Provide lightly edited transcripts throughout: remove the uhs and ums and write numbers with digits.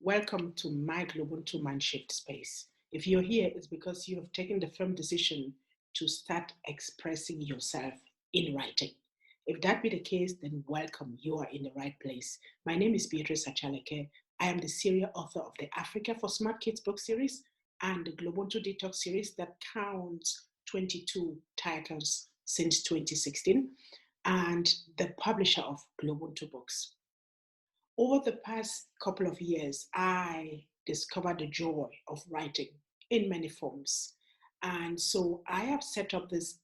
Welcome to my GloBUNTU Mindshift space. If you're here, it's because you have taken the firm decision to start expressing yourself in writing. If that be the case, then welcome, you are in the right place. My name is Beatrice Achaleke. I am the serial author of the Africa for Smart Kids book series and the GloBUNTU Detox series that counts 22 titles since 2016, and the publisher of GloBUNTU books. Over the past couple of years, I discovered the joy of writing in many forms. And so I have set up these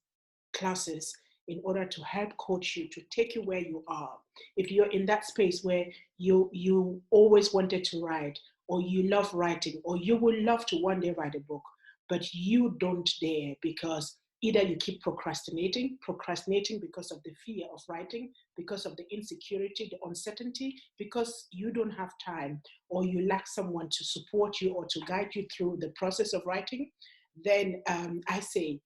classes in order to help coach you, to take you where you are. If you're in that space where you always wanted to write, or you love writing, or you would love to one day write a book, but you don't dare because either you keep procrastinating because of the fear of writing, because of the insecurity, the uncertainty, because you don't have time, or you lack someone to support you or to guide you through the process of writing, then I say,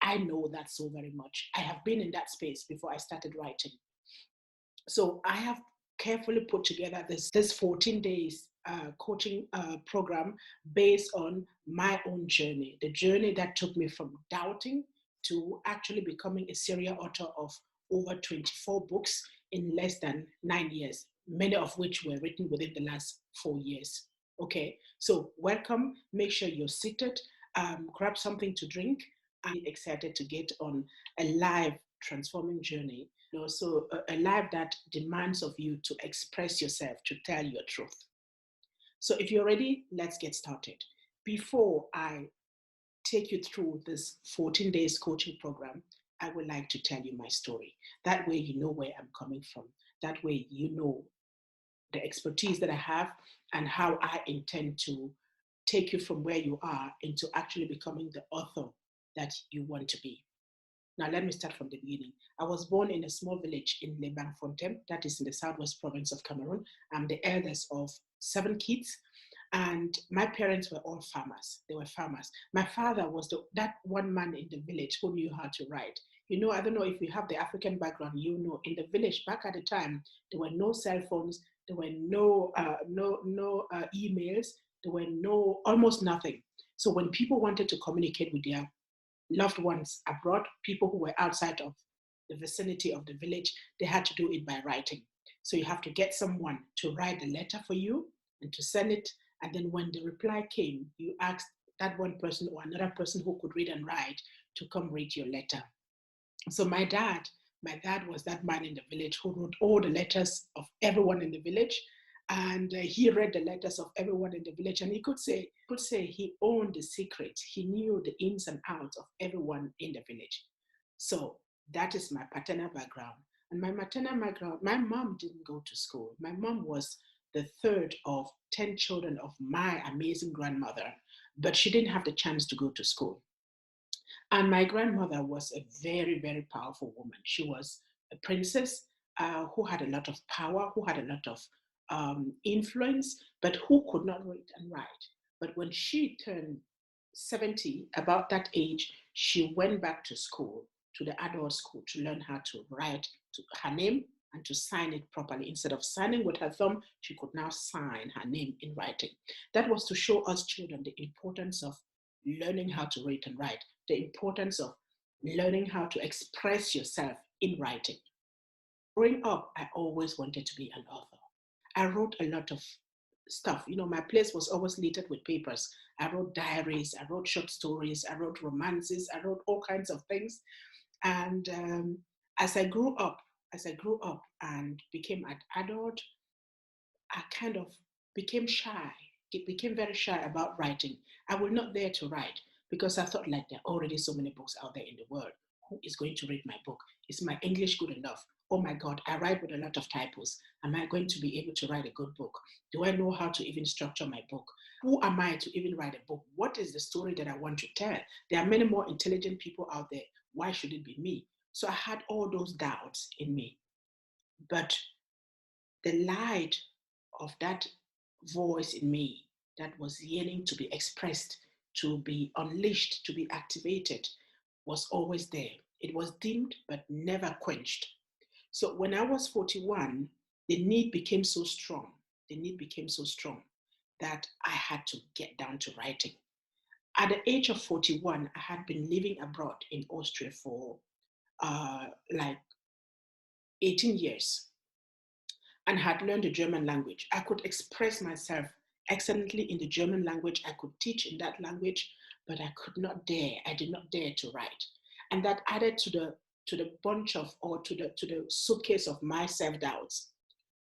I know that so very much. I have been in that space before I started writing. So I have carefully put together this 14 days coaching program based on my own journey, the journey that took me from doubting to actually becoming a serial author of over 24 books in less than 9 years, many of which were written within the last 4 years. Okay, so welcome, make sure you're seated, grab something to drink. I'm excited to get on a live transforming journey, also a life that demands of you to express yourself, to tell your truth. So if you're ready, let's get started. Before I take you through this 14 days coaching program, I would like to tell you my story. That way you know where I'm coming from. That way you know the expertise that I have and how I intend to take you from where you are into actually becoming the author that you want to be. Now, let me start from the beginning. I was born in a small village in Lebang-Fontaine, that is in the southwest province of Cameroon. I'm the eldest of 7 kids, and my parents were all farmers. They were farmers. My father was that one man in the village who knew how to write. You know, I don't know if you have the African background, you know, in the village back at the time, there were no cell phones, there were no emails, there were almost nothing. So when people wanted to communicate with their loved ones abroad, people who were outside of the vicinity of the village, they had to do it by writing. So you have to get someone to write the letter for you and to send it. And then when the reply came, you asked that one person or another person who could read and write to come read your letter. So my dad was that man in the village who wrote all the letters of everyone in the village. And he read the letters of everyone in the village, and he could say he owned the secret. He knew the ins and outs of everyone in the village. So that is my paternal background. And my maternal background, my mom didn't go to school. My mom was the third of 10 children of my amazing grandmother, but she didn't have the chance to go to school. And my grandmother was a very, very powerful woman. She was a princess who had a lot of power, who had a lot of influence, but who could not read and write. But when she turned 70, about that age, she went back to school, to the adult school, to learn how to write her name and to sign it properly. Instead of signing with her thumb, she could now sign her name in writing. That was to show us children the importance of learning how to read and write, the importance of learning how to express yourself in writing. Growing up, I always wanted to be an author. I wrote a lot of stuff. You know, my place was always littered with papers. I wrote diaries, I wrote short stories, I wrote romances, I wrote all kinds of things. And as I grew up and became an adult, I kind of became shy. It became very shy about writing. I was not there to write because I thought, like, there are already so many books out there in the world. Who is going to read my book? Is my English good enough? Oh my God, I write with a lot of typos. Am I going to be able to write a good book? Do I know how to even structure my book? Who am I to even write a book? What is the story that I want to tell? There are many more intelligent people out there. Why should it be me? So I had all those doubts in me. But the light of that voice in me that was yearning to be expressed, to be unleashed, to be activated, was always there. It was dimmed, but never quenched. So when I was 41, the need became so strong. that I had to get down to writing. At the age of 41, I had been living abroad in Austria for like 18 years and had learned the German language. I could express myself excellently in the German language. I could teach in that language, but I could not dare. I did not dare to write, and that added to the bunch of, or to the suitcase of my self doubts.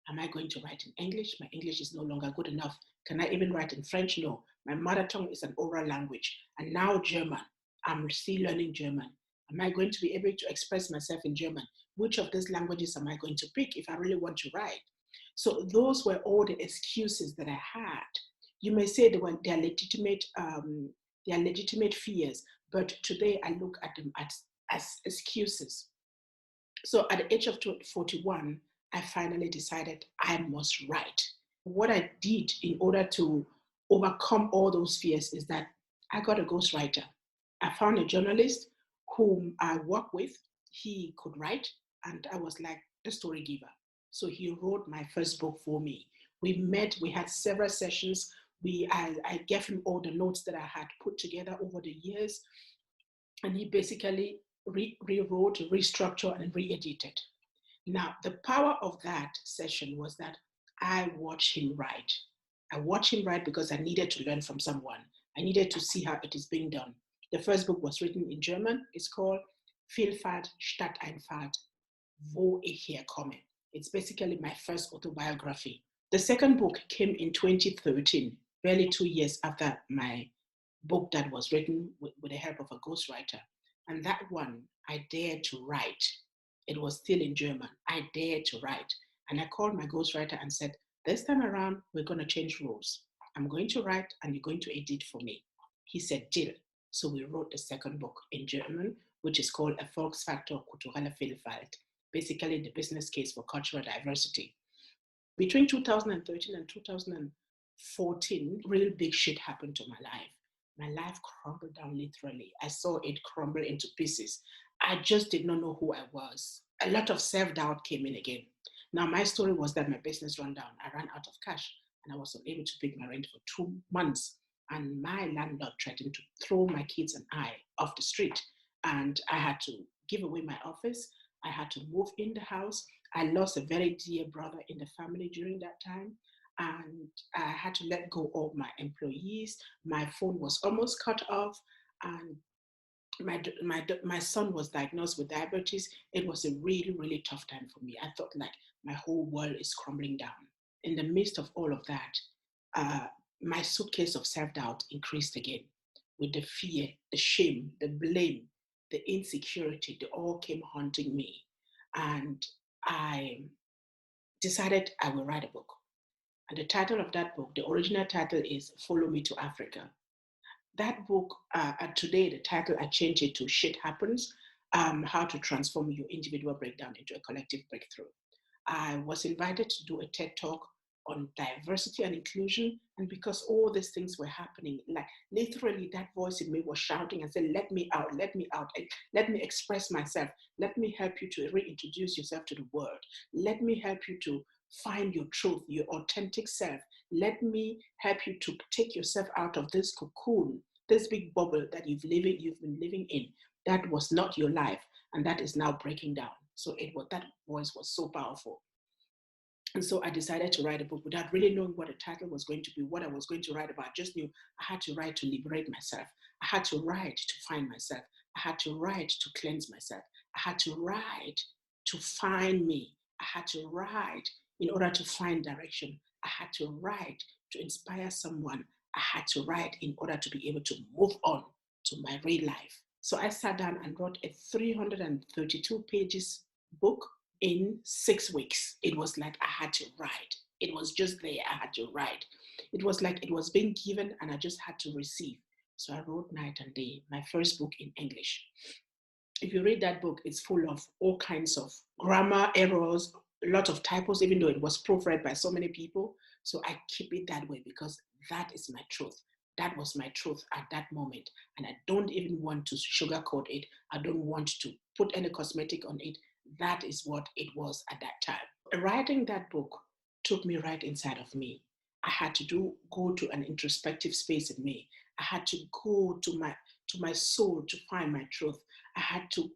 Am I going to write in English? My English is no longer good enough. Can I even write in French? No. My mother tongue is an oral language. And now German. I'm still learning German. Am I going to be able to express myself in German? Which of these languages am I going to pick if I really want to write? So those were all the excuses that I had. You may say they are legitimate fears, but today I look at them as excuses. So at the age of 41, I finally decided I must write. What I did in order to overcome all those fears is that I got a ghostwriter. I found a journalist whom I work with. He could write, and I was like the story giver. So he wrote my first book for me. We met, we had several sessions. I gave him all the notes that I had put together over the years, and he basically rewrote, restructured, and re-edited. Now, the power of that session was that I watched him write. I watched him write because I needed to learn from someone. I needed to see how it is being done. The first book was written in German. It's called Vielfalt statt Einfalt, wo ich herkomme. It's basically my first autobiography. The second book came in 2013, barely 2 years after my book that was written with the help of a ghostwriter. And that one, I dared to write. It was still in German. I dared to write. And I called my ghostwriter and said, this time around, we're going to change rules. I'm going to write and you're going to edit for me. He said, deal. So we wrote the second book in German, which is called Erfolgsfaktor kulturelle Vielfalt, basically the business case for cultural diversity. Between 2013 and 2014, real big shit happened to my life. My life crumbled down literally. I saw it crumble into pieces. I just did not know who I was. A lot of self-doubt came in again. Now, my story was that my business ran down. I ran out of cash and I was unable to pay my rent for 2 months. And my landlord threatened to throw my kids and I off the street. And I had to give away my office. I had to move in the house. I lost a very dear brother in the family during that time. And I had to let go of my employees. My phone was almost cut off. And my son was diagnosed with diabetes. It was a really, really tough time for me. I thought like my whole world is crumbling down. In the midst of all of that, my suitcase of self-doubt increased again with the fear, the shame, the blame, the insecurity. They all came haunting me. And I decided I will write a book. And the title of that book, the original title is Follow Me to Africa. That book, today, the title, I changed it to Shit Happens, How to Transform Your Individual Breakdown into a Collective Breakthrough. I was invited to do a TED Talk on diversity and inclusion. And because all these things were happening, like literally that voice in me was shouting and said, let me out, let me out, let me express myself. Let me help you to reintroduce yourself to the world. Let me help you to find your truth, your authentic self. Let me help you to take yourself out of this cocoon, this big bubble that you've been living in. That was not your life, and that is now breaking down. So that voice was so powerful. And so I decided to write a book without really knowing what the title was going to be, what I was going to write about. I just knew I had to write to liberate myself. I had to write to find myself. I had to write to cleanse myself. I had to write to find me. I had to write in order to find direction. I had to write to inspire someone. I had to write in order to be able to move on to my real life. So I sat down and wrote a 332 pages book in 6 weeks. It was like I had to write. It was just there. I had to write. It was like it was being given and I just had to receive. So I wrote night and day, my first book in English. If you read that book, it's full of all kinds of grammar errors, a lot of typos, even though it was proofread by so many people. So I keep it that way because that is my truth. That was my truth at that moment. And I don't even want to sugarcoat it. I don't want to put any cosmetic on it. That is what it was at that time. Writing that book took me right inside of me. I had to go to an introspective space in me. I had to go to my soul to find my truth. I had to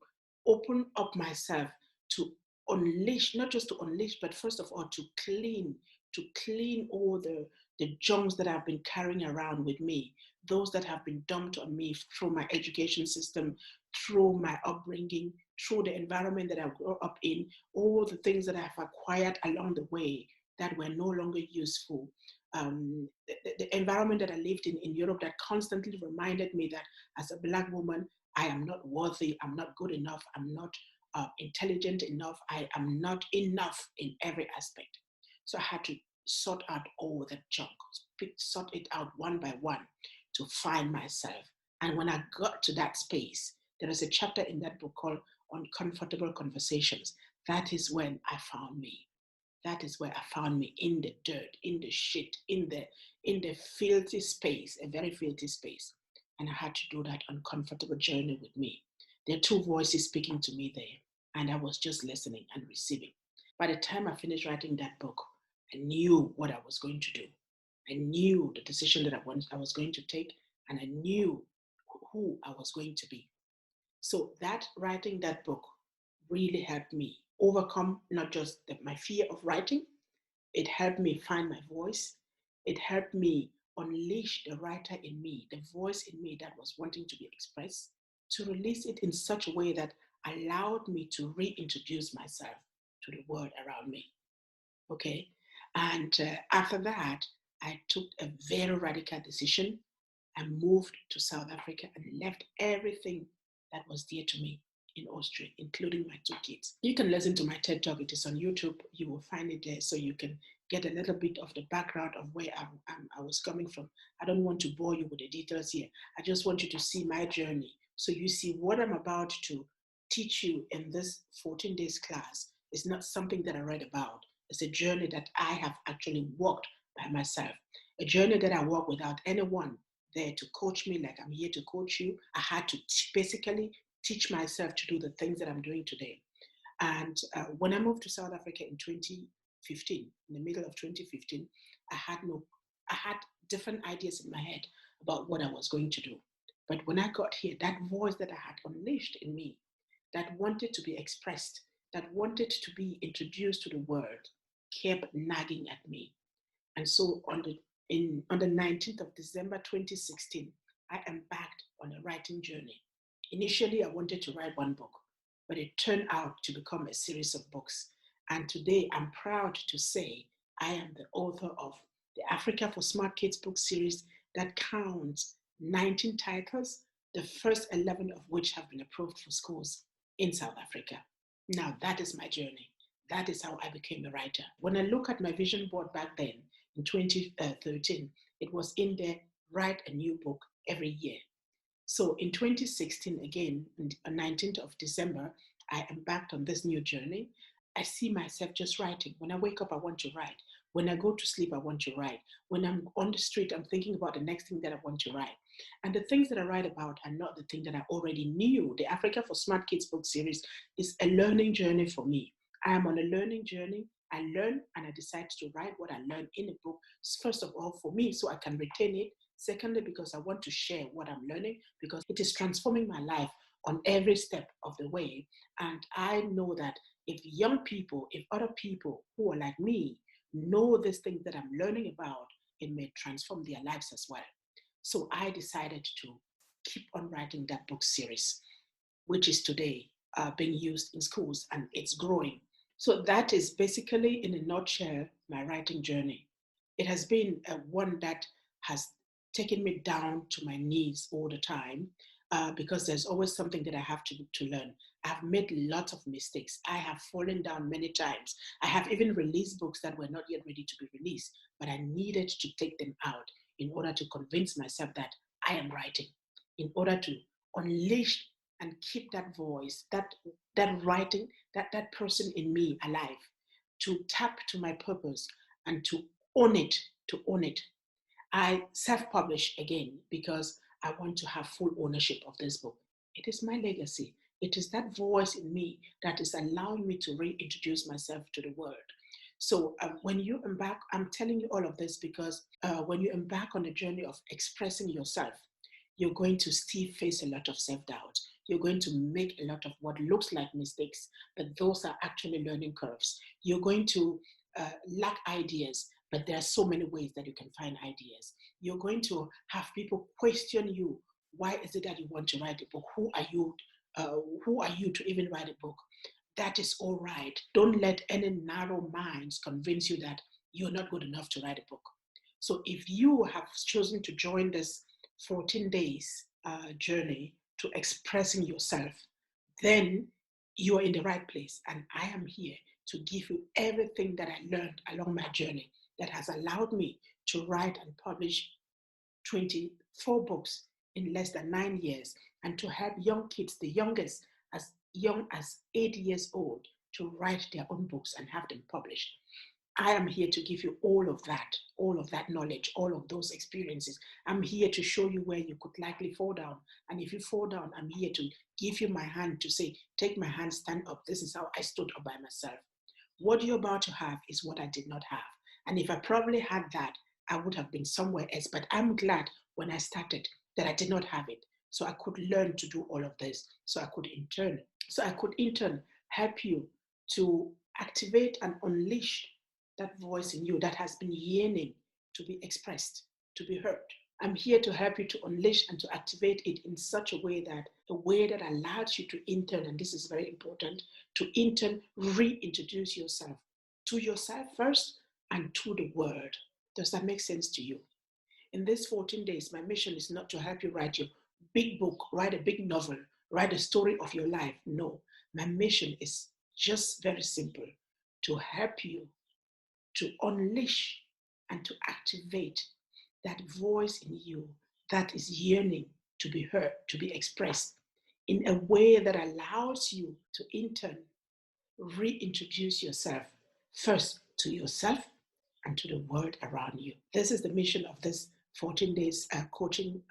open up myself to unleash, not just to unleash, but first of all to clean all the junks that I've been carrying around with me, those that have been dumped on me through my education system, through my upbringing, through the environment that I grew up in, all the things that I've acquired along the way that were no longer useful. The environment that I lived in Europe that constantly reminded me that as a Black woman, I am not worthy, I'm not good enough, I'm not intelligent enough, I am not enough in every aspect. So I had to sort out all that junk, sort it out one by one to find myself. And when I got to that space, there is a chapter in that book called Uncomfortable Conversations. That is when I found me. That is where I found me, in the dirt, in the shit, in the filthy space, a very filthy space. And I had to do that uncomfortable journey with me. There are two voices speaking to me there, and I was just listening and receiving. By the time I finished writing that book, I knew what I was going to do. I knew the decision that I was going to take, and I knew who I was going to be. So that writing that book really helped me overcome not just my fear of writing, it helped me find my voice. It helped me unleash the writer in me, the voice in me that was wanting to be expressed, to release it in such a way that allowed me to reintroduce myself to the world around me. Okay. And after that, I took a very radical decision. I moved to South Africa and left everything that was dear to me in Austria, including my two kids. You can listen to my TED Talk. It is on YouTube. You will find it there so you can get a little bit of the background of where I was coming from. I don't want to bore you with the details here. I just want you to see my journey so you see what I'm about to teach you in this 14 days class is not something that I read about. It's a journey that I have actually walked by myself, a journey that I walked without anyone there to coach me like I'm here to coach you. I had to basically teach myself to do the things that I'm doing today. And when I moved to South Africa in 2015, in the middle of 2015, I had different ideas in my head about what I was going to do. But when I got here, that voice that I had unleashed in me, that wanted to be expressed, that wanted to be introduced to the world, kept nagging at me. And so on the 19th of December 2016, I embarked on a writing journey. Initially, I wanted to write one book, but it turned out to become a series of books. And today, I'm proud to say I am the author of the Africa for Smart Kids book series that counts 19 titles, the first 11 of which have been approved for schools in South Africa. Now, that is my journey. That is how I became a writer. When I look at my vision board back then, in 2013, it was in there, write a new book every year. So in 2016, again, on 19th of December, I embarked on this new journey. I see myself just writing. When I wake up, I want to write. When I go to sleep, I want to write. When I'm on the street, I'm thinking about the next thing that I want to write. And the things that I write about are not the thing that I already knew. The Africa for Smart Kids book series is a learning journey for me. I am on a learning journey. I learn and I decide to write what I learned in a book, first of all, for me, so I can retain it. Secondly, because I want to share what I'm learning, because it is transforming my life on every step of the way. And I know that if young people, if other people who are like me know these things that I'm learning about, it may transform their lives as well. So I decided to keep on writing that book series, which is today being used in schools, and it's growing. So that is basically, in a nutshell, my writing journey. It has been one that has taken me down to my knees all the time because there's always something that I have to learn. I've made lots of mistakes. I have fallen down many times. I have even released books that were not yet ready to be released, but I needed to take them out in order to convince myself that I am writing, in order to unleash and keep that voice, that writing, that person in me alive, to tap to my purpose and to own it, to own it. I self-publish again because I want to have full ownership of this book. It is my legacy. It is that voice in me that is allowing me to reintroduce myself to the world. So when you embark, I'm telling you all of this because when you embark on a journey of expressing yourself, you're going to still face a lot of self-doubt. You're going to make a lot of what looks like mistakes, but those are actually learning curves. You're going to lack ideas, but there are so many ways that you can find ideas. You're going to have people question you. Why is it that you want to write a book? Who are you? Who are you to even write a book? That is all right. Don't let any narrow minds convince you that you're not good enough to write a book. So if you have chosen to join this 14 days journey to expressing yourself, then you are in the right place. And I am here to give you everything that I learned along my journey that has allowed me to write and publish 24 books in less than 9 years, and to help young kids, the youngest as young as 8 years old, to write their own books and have them published. I am here to give you all of that knowledge, all of those experiences. I'm here to show you where you could likely fall down. And if you fall down, I'm here to give you my hand to say, take my hand, stand up. This is how I stood up by myself. What you're about to have is what I did not have. And if I probably had that, I would have been somewhere else. But I'm glad when I started that I did not have it. So I could learn to do all of this. So I could in turn help you to activate and unleash that voice in you that has been yearning to be expressed, to be heard. I'm here to help you to unleash and to activate it in such a way that allows you to in turn, and this is very important, to in turn reintroduce yourself to yourself first and to the world. Does that make sense to you? In these 14 days, my mission is not to help you write your big book, write a big novel, write a story of your life. No, my mission is just very simple, to help you to unleash and to activate that voice in you that is yearning to be heard, to be expressed in a way that allows you to in turn reintroduce yourself first to yourself and to the world around you. This is the mission of this 14 days coaching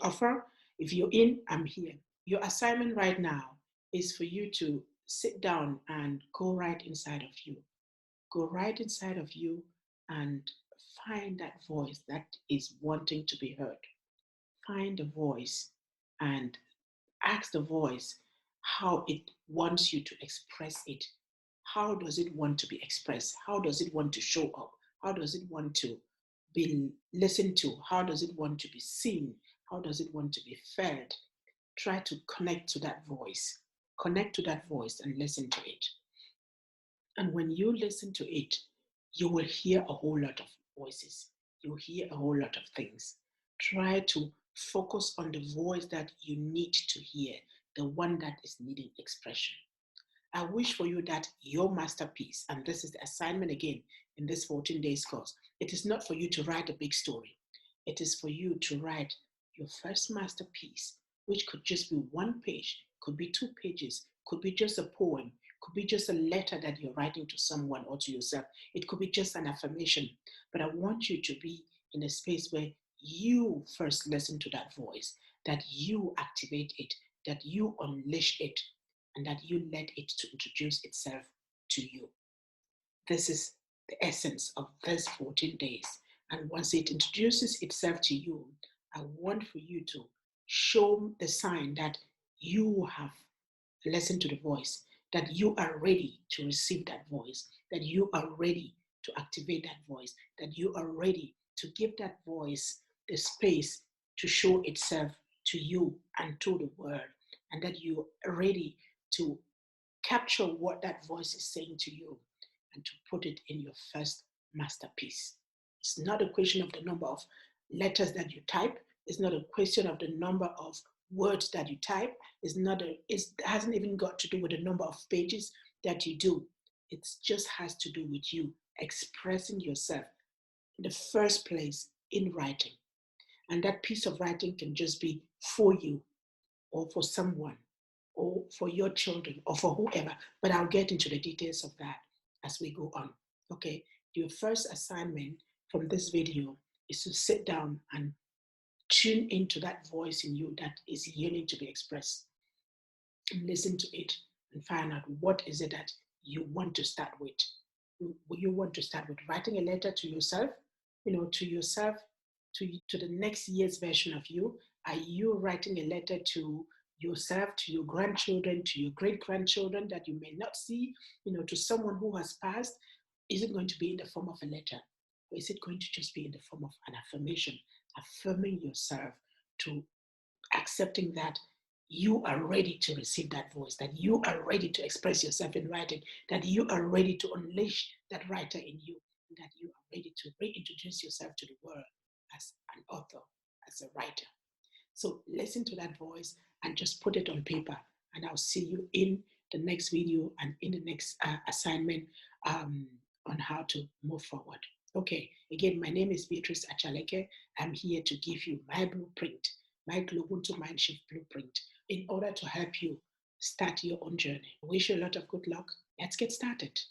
offer. If you're in, I'm here. Your assignment right now is for you to sit down and go right inside of you. Go right inside of you and find that voice that is wanting to be heard. Find the voice and ask the voice how it wants you to express it. How does it want to be expressed? How does it want to show up? How does it want to be listened to? How does it want to be seen? How does it want to be felt? Try to connect to that voice. Connect to that voice and listen to it. And when you listen to it, you will hear a whole lot of voices. You'll hear a whole lot of things. Try to focus on the voice that you need to hear, the one that is needing expression. I wish for you that your masterpiece, and this is the assignment again in this 14 days course, it is not for you to write a big story. It is for you to write your first masterpiece, which could just be one page, could be 2 pages, could be just a poem, could be just a letter that you're writing to someone or to yourself. It could be just an affirmation. But I want you to be in a space where you first listen to that voice, that you activate it, that you unleash it, and that you let it to introduce itself to you. This is the essence of this 14 days. And once it introduces itself to you, I want for you to show the sign that you have listened to the voice, that you are ready to receive that voice, that you are ready to activate that voice, that you are ready to give that voice the space to show itself to you and to the world, and that you are ready to capture what that voice is saying to you and to put it in your first masterpiece. It's not a question of the number of letters that you type. It's not a question of the number of words that you type. It hasn't even got to do with the number of pages that you do. It just has to do with you expressing yourself in the first place in writing. And that piece of writing can just be for you or for someone or for your children or for whoever. But I'll get into the details of that as we go on. Okay, your first assignment from this video is to sit down and tune into that voice in you that is yearning to be expressed. And listen to it and find out what is it that you want to start with. you want to start with writing a letter to yourself, to yourself, to the next year's version of you? Are you writing a letter to yourself, to your grandchildren, to your great grandchildren that you may not see, to someone who has passed? Is it going to be in the form of a letter? Or is it going to just be in the form of an affirmation, affirming yourself, to accepting that you are ready to receive that voice, that you are ready to express yourself in writing, that you are ready to unleash that writer in you, that you are ready to reintroduce yourself to the world as an author, as a writer? So listen to that voice and just put it on paper. And I'll see you in the next video and in the next assignment on how to move forward. Okay, again, my name is Beatrice Achaleke. I'm here to give you my blueprint, my GloBUNTU Mindshift blueprint, in order to help you start your own journey. I wish you a lot of good luck. Let's get started.